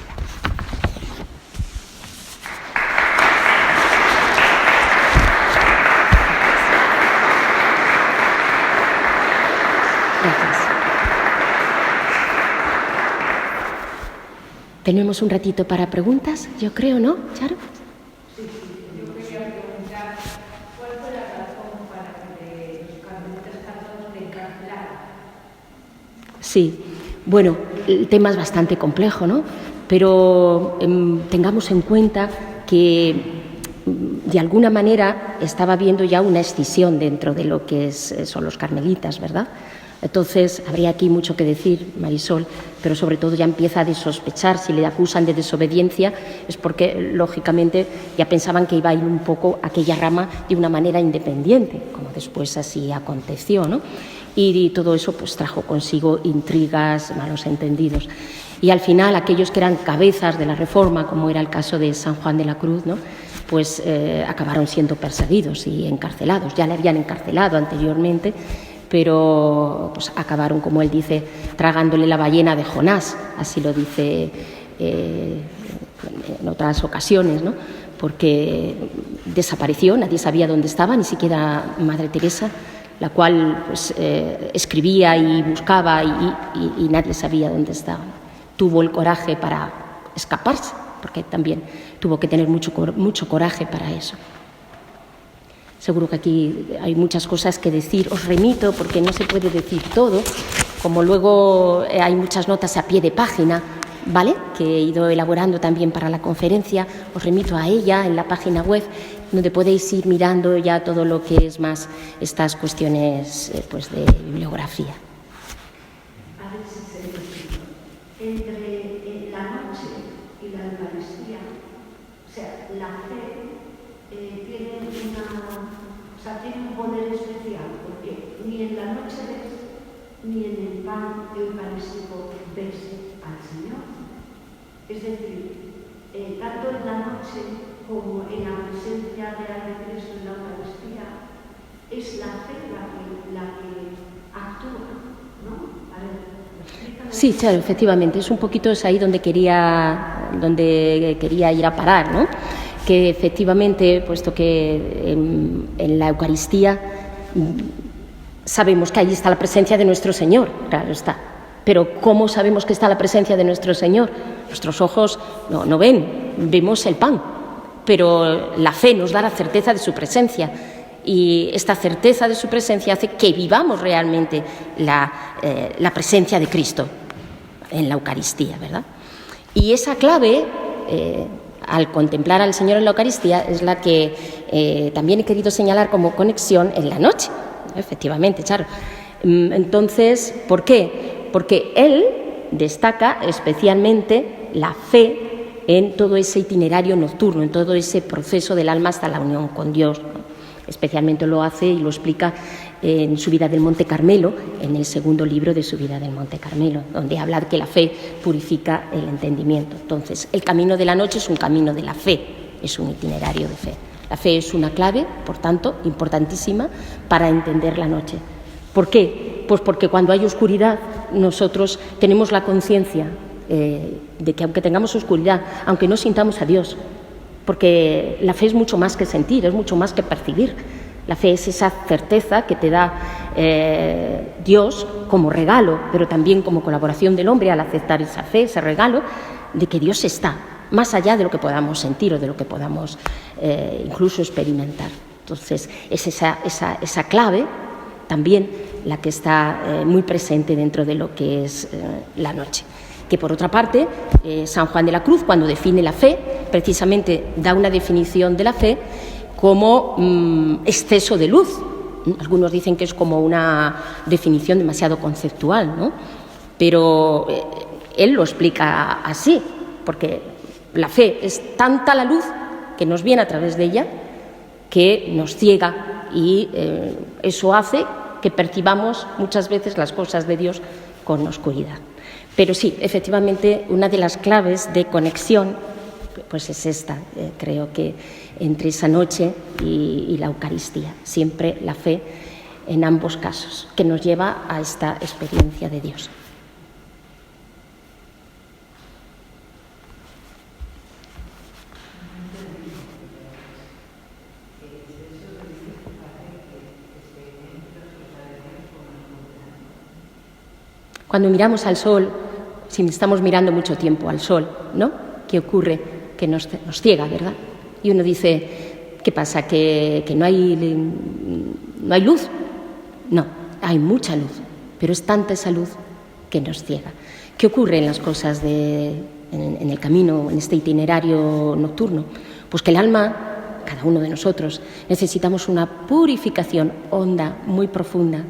Gracias. Tenemos un ratito para preguntas, yo creo, ¿no, Charo? Sí, yo quería preguntar cuál fue la razón para que los carmelitas católicos le encarcelaran. Sí, bueno, el tema es bastante complejo, ¿no? Pero tengamos en cuenta que de alguna manera estaba habiendo ya una escisión dentro de lo que son los carmelitas, ¿verdad? Entonces, habría aquí mucho que decir, Marisol, pero sobre todo ya empieza a sospechar, si le acusan de desobediencia, es porque, lógicamente, ya pensaban que iba a ir un poco aquella rama de una manera independiente, como después así aconteció, ¿no? Y todo eso pues trajo consigo intrigas, malos entendidos. Y al final, aquellos que eran cabezas de la Reforma, como era el caso de San Juan de la Cruz, ¿no?, pues acabaron siendo perseguidos y encarcelados. Ya le habían encarcelado anteriormente, pero pues acabaron, como él dice, tragándole la ballena de Jonás, así lo dice en otras ocasiones, ¿no?, porque desapareció, nadie sabía dónde estaba, ni siquiera Madre Teresa, la cual pues, escribía y buscaba y nadie sabía dónde estaba. Tuvo el coraje para escaparse, porque también tuvo que tener mucho coraje para eso. Seguro que aquí hay muchas cosas que decir. Os remito, porque no se puede decir todo, como luego hay muchas notas a pie de página, ¿vale?, que he ido elaborando también para la conferencia. Os remito a ella en la página web, donde podéis ir mirando ya todo lo que es más estas cuestiones pues de bibliografía. A ver si se entiende. Entre la noche y la Eucaristía, o sea, la fe tiene un poder especial, porque ni en la noche ves, ni en el pan eucarístico ves al Señor. Es decir, tanto en la noche como en la presencia real de Cristo en la Eucaristía, es la fe la que actúa, ¿no? A ver, explícame. Sí, claro, efectivamente, es un poquito ahí donde quería ir a parar, ¿no? Que efectivamente, puesto que en la Eucaristía sabemos que allí está la presencia de nuestro Señor, claro está. Pero ¿cómo sabemos que está la presencia de nuestro Señor? Nuestros ojos no ven, vemos el pan, pero la fe nos da la certeza de su presencia. Y esta certeza de su presencia hace que vivamos realmente la presencia de Cristo en la Eucaristía, ¿verdad? Y esa clave, al contemplar al Señor en la Eucaristía, es la que también he querido señalar como conexión en la noche. Efectivamente, claro. Entonces, ¿por qué? Porque él destaca especialmente la fe en todo ese itinerario nocturno, en todo ese proceso del alma hasta la unión con Dios, ¿no? Especialmente lo hace y lo explica en su vida del Monte Carmelo, en el segundo libro de su vida del Monte Carmelo, donde habla de que la fe purifica el entendimiento. Entonces, el camino de la noche es un camino de la fe, es un itinerario de fe. La fe es una clave, por tanto, importantísima para entender la noche. ¿Por qué? Pues porque cuando hay oscuridad, nosotros tenemos la conciencia de que aunque tengamos oscuridad, aunque no sintamos a Dios, porque la fe es mucho más que sentir, es mucho más que percibir. La fe es esa certeza que te da Dios como regalo, pero también como colaboración del hombre al aceptar esa fe, ese regalo, de que Dios está más allá de lo que podamos sentir o de lo que podamos incluso experimentar. Entonces, es esa clave también la que está muy presente dentro de lo que es la noche. Que por otra parte, San Juan de la Cruz, cuando define la fe, precisamente da una definición de la fe como exceso de luz. Algunos dicen que es como una definición demasiado conceptual, ¿no? Pero él lo explica así, porque la fe es tanta la luz que nos viene a través de ella que nos ciega y eso hace que percibamos muchas veces las cosas de Dios con oscuridad. Pero sí, efectivamente, una de las claves de conexión pues es esta, creo que entre esa noche y la Eucaristía, siempre la fe en ambos casos, que nos lleva a esta experiencia de Dios. Cuando miramos al sol, si estamos mirando mucho tiempo al sol, ¿no? ¿Qué ocurre? Que nos ciega, ¿verdad? Y uno dice, ¿qué pasa? ¿Que no hay luz? No, hay mucha luz, pero es tanta esa luz que nos ciega. ¿Qué ocurre en las cosas en el camino, en este itinerario nocturno? Pues que el alma, cada uno de nosotros, necesitamos una purificación honda, muy profunda.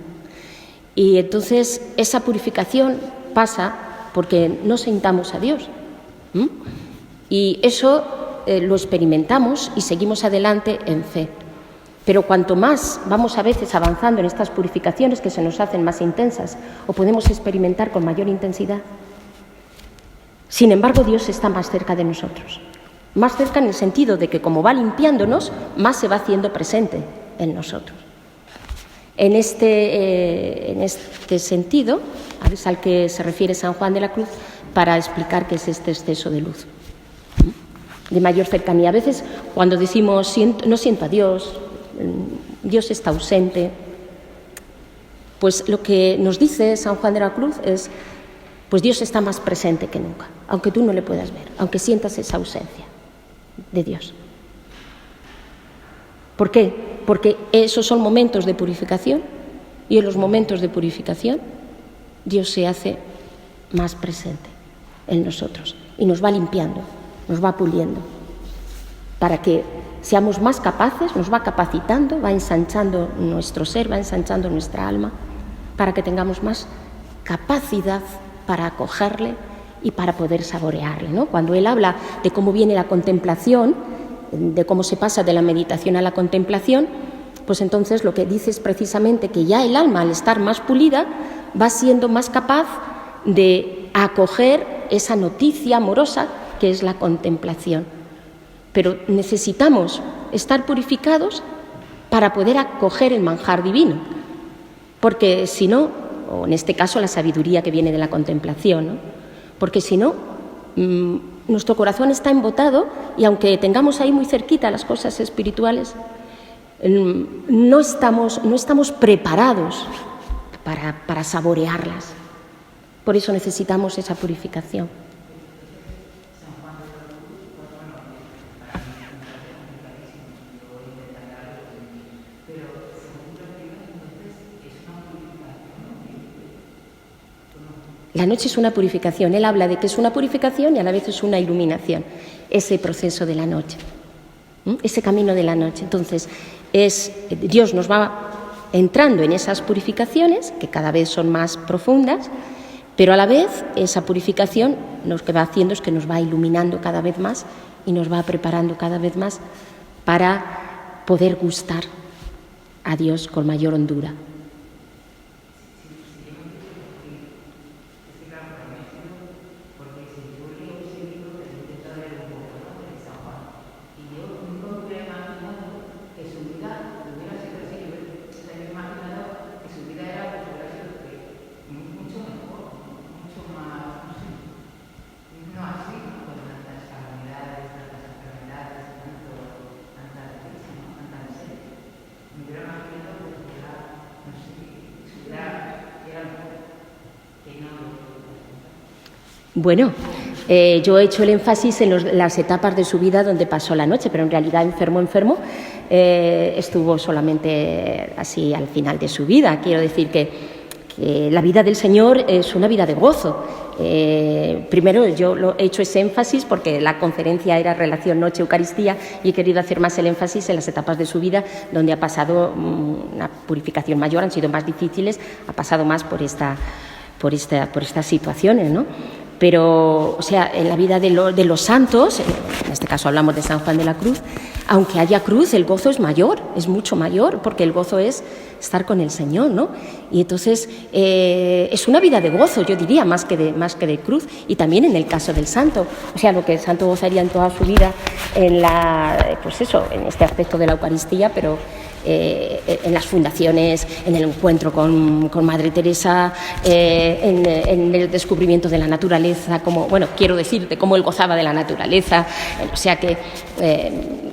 Y entonces esa purificación pasa porque no sintamos a Dios. Y eso lo experimentamos y seguimos adelante en fe. Pero cuanto más vamos a veces avanzando en estas purificaciones que se nos hacen más intensas o podemos experimentar con mayor intensidad, sin embargo Dios está más cerca de nosotros. Más cerca en el sentido de que como va limpiándonos, más se va haciendo presente en nosotros. En este sentido, es al que se refiere San Juan de la Cruz para explicar qué es este exceso de luz, de mayor cercanía. A veces cuando decimos no siento a Dios, Dios está ausente, pues lo que nos dice San Juan de la Cruz es, pues Dios está más presente que nunca, aunque tú no le puedas ver, aunque sientas esa ausencia de Dios. ¿Por qué? Porque esos son momentos de purificación y en los momentos de purificación Dios se hace más presente en nosotros y nos va limpiando, nos va puliendo para que seamos más capaces, nos va capacitando, va ensanchando nuestro ser, va ensanchando nuestra alma para que tengamos más capacidad para acogerle y para poder saborearle, ¿no? Cuando él habla de cómo viene la contemplación, de cómo se pasa de la meditación a la contemplación, pues entonces lo que dice es precisamente que ya el alma, al estar más pulida, va siendo más capaz de acoger esa noticia amorosa que es la contemplación. Pero necesitamos estar purificados para poder acoger el manjar divino, porque si no, o en este caso la sabiduría que viene de la contemplación, ¿no? Porque si no, nuestro corazón está embotado y aunque tengamos ahí muy cerquita las cosas espirituales, no estamos preparados para saborearlas. Por eso necesitamos esa purificación. La noche es una purificación. Él habla de que es una purificación y a la vez es una iluminación. Ese proceso de la noche, ese camino de la noche. Entonces, Dios nos va entrando en esas purificaciones, que cada vez son más profundas, pero a la vez esa purificación lo que va haciendo es que nos va iluminando cada vez más y nos va preparando cada vez más para poder gustar a Dios con mayor hondura. Bueno, yo he hecho el énfasis en las etapas de su vida donde pasó la noche, pero en realidad enfermo, estuvo solamente así al final de su vida. Quiero decir que la vida del Señor es una vida de gozo. Primero yo he hecho ese énfasis porque la conferencia era relación noche-Eucaristía y he querido hacer más el énfasis en las etapas de su vida donde ha pasado una purificación mayor, han sido más difíciles, ha pasado más por estas situaciones, ¿no? Pero, o sea, en la vida de los santos, en este caso hablamos de San Juan de la Cruz, aunque haya cruz, el gozo es mayor, es mucho mayor, porque el gozo es estar con el Señor, ¿no? Y entonces es una vida de gozo, yo diría, más que de cruz, y también en el caso del santo, o sea, lo que el santo gozaría en toda su vida en en este aspecto de la Eucaristía, pero en las fundaciones, en el encuentro con Madre Teresa, en el descubrimiento de la naturaleza, de cómo él gozaba de la naturaleza, o sea que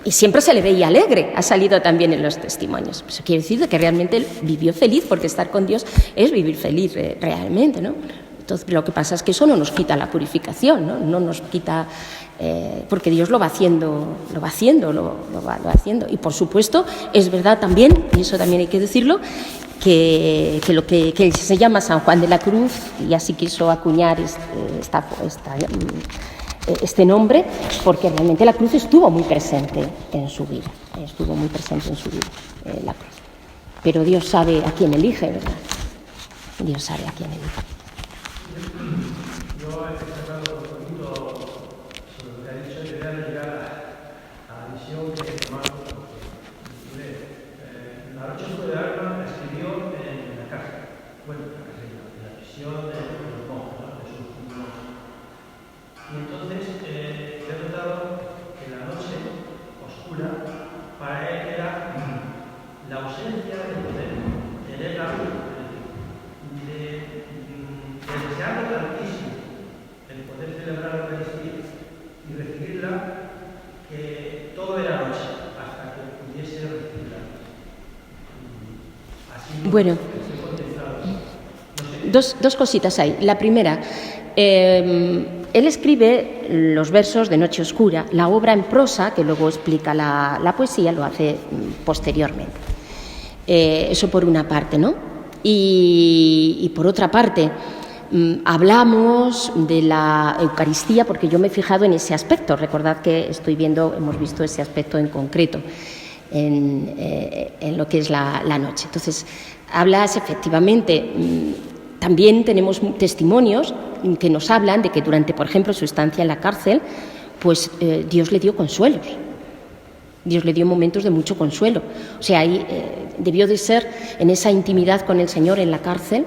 y siempre se le veía alegre, ha salido también en los testimonios. Eso quiere decir que realmente él vivió feliz, porque estar con Dios es vivir feliz realmente, ¿no? Entonces, lo que pasa es que eso no nos quita la purificación, no nos quita, porque Dios lo va haciendo. Y por supuesto, es verdad también, y eso también hay que decirlo, que lo que se llama San Juan de la Cruz, y así quiso acuñar este nombre, porque realmente la cruz estuvo muy presente en su vida, la cruz. Pero Dios sabe a quién elige, ¿verdad? Dios sabe a quién elige. Yo he destacado un poquito sobre lo que ha dicho, y voy a llegar a la visión que tomamos. La noche oscura de alma escribió en la cárcel, en la prisión de los monjes, de sus monjes. Y entonces he notado que la noche oscura para él era la ausencia de poder tener la luz, de desear tantísimo el poder celebrar la Eucaristía y recibirla, que todo era noche hasta que pudiese recibirla. Así bueno, dos cositas hay. La primera, él escribe los versos de Noche Oscura. La obra en prosa, que luego explica la poesía, lo hace posteriormente. Eso por una parte, ¿no? Y por otra parte, hablamos de la Eucaristía, porque yo me he fijado en ese aspecto. Recordad que hemos visto ese aspecto en concreto en lo que es la noche. Entonces, hablas efectivamente. También tenemos testimonios que nos hablan de que durante, por ejemplo, su estancia en la cárcel, pues Dios le dio consuelos. Dios le dio momentos de mucho consuelo. O sea, ahí debió de ser en esa intimidad con el Señor en la cárcel,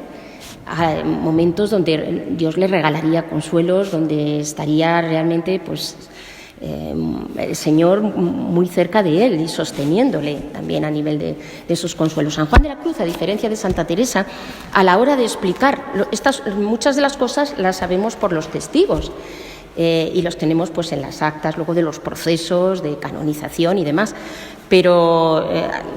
momentos donde Dios le regalaría consuelos, donde estaría realmente, pues, el Señor muy cerca de él y sosteniéndole también a nivel de esos consuelos. San Juan de la Cruz, a diferencia de Santa Teresa, a la hora de explicar muchas de las cosas las sabemos por los testigos. Y los tenemos pues en las actas luego de los procesos de canonización y demás, pero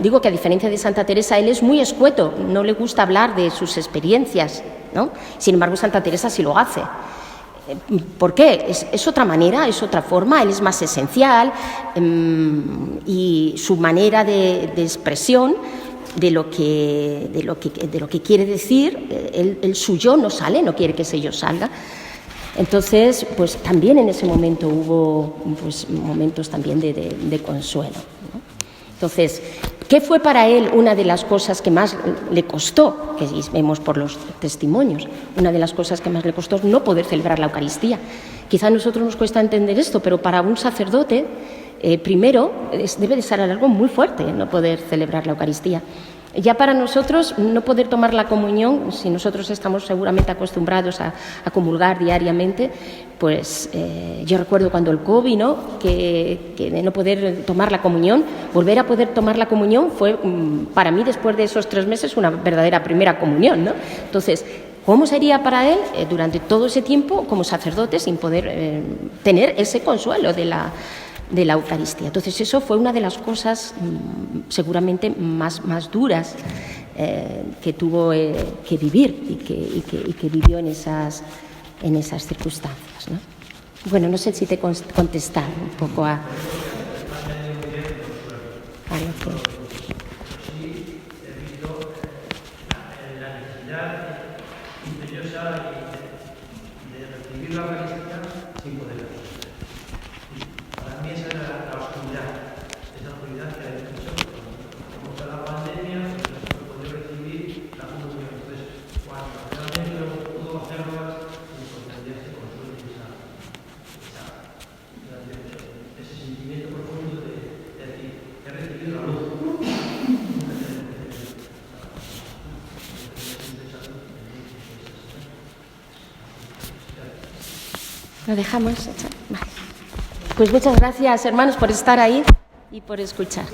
digo que a diferencia de Santa Teresa, él es muy escueto, no le gusta hablar de sus experiencias, ¿no? Sin embargo, Santa Teresa sí lo hace. ¿Por qué? Es otra manera, es otra forma, él es más esencial, y su manera de expresión de lo que quiere decir, el suyo no sale, no quiere que ese yo salga. Entonces, pues también en ese momento hubo pues, momentos también de consuelo, ¿no? Entonces, ¿qué fue para él una de las cosas que más le costó? Que vemos por los testimonios, una de las cosas que más le costó es no poder celebrar la Eucaristía. Quizá a nosotros nos cuesta entender esto, pero para un sacerdote, primero, debe de ser algo muy fuerte no poder celebrar la Eucaristía. Ya para nosotros no poder tomar la comunión, si nosotros estamos seguramente acostumbrados a comulgar diariamente, pues yo recuerdo cuando el COVID, ¿no? que de no poder tomar la comunión, volver a poder tomar la comunión fue para mí después de esos 3 meses una verdadera primera comunión, ¿no? Entonces, ¿cómo sería para él durante todo ese tiempo como sacerdote sin poder tener ese consuelo de la Eucaristía? Entonces eso fue una de las cosas seguramente más duras que tuvo que vivir y que vivió en esas circunstancias, ¿no? Bueno, no sé si te he contestado un poco a lo que... Sí, he visto la necesidad imperiosa de recibir la Eucaristía sin poder hacerlo. Para mí esa era la oscuridad que ha dicho. Como está la pandemia, no se puede recibir la comunión. Entonces, cuando realmente no pudo hacerlo, pues tendría ese consuelo y ese sentimiento profundo de decir, he recibido la luz. Lo dejamos. Vale. Pues muchas gracias, hermanos, por estar ahí y por escuchar.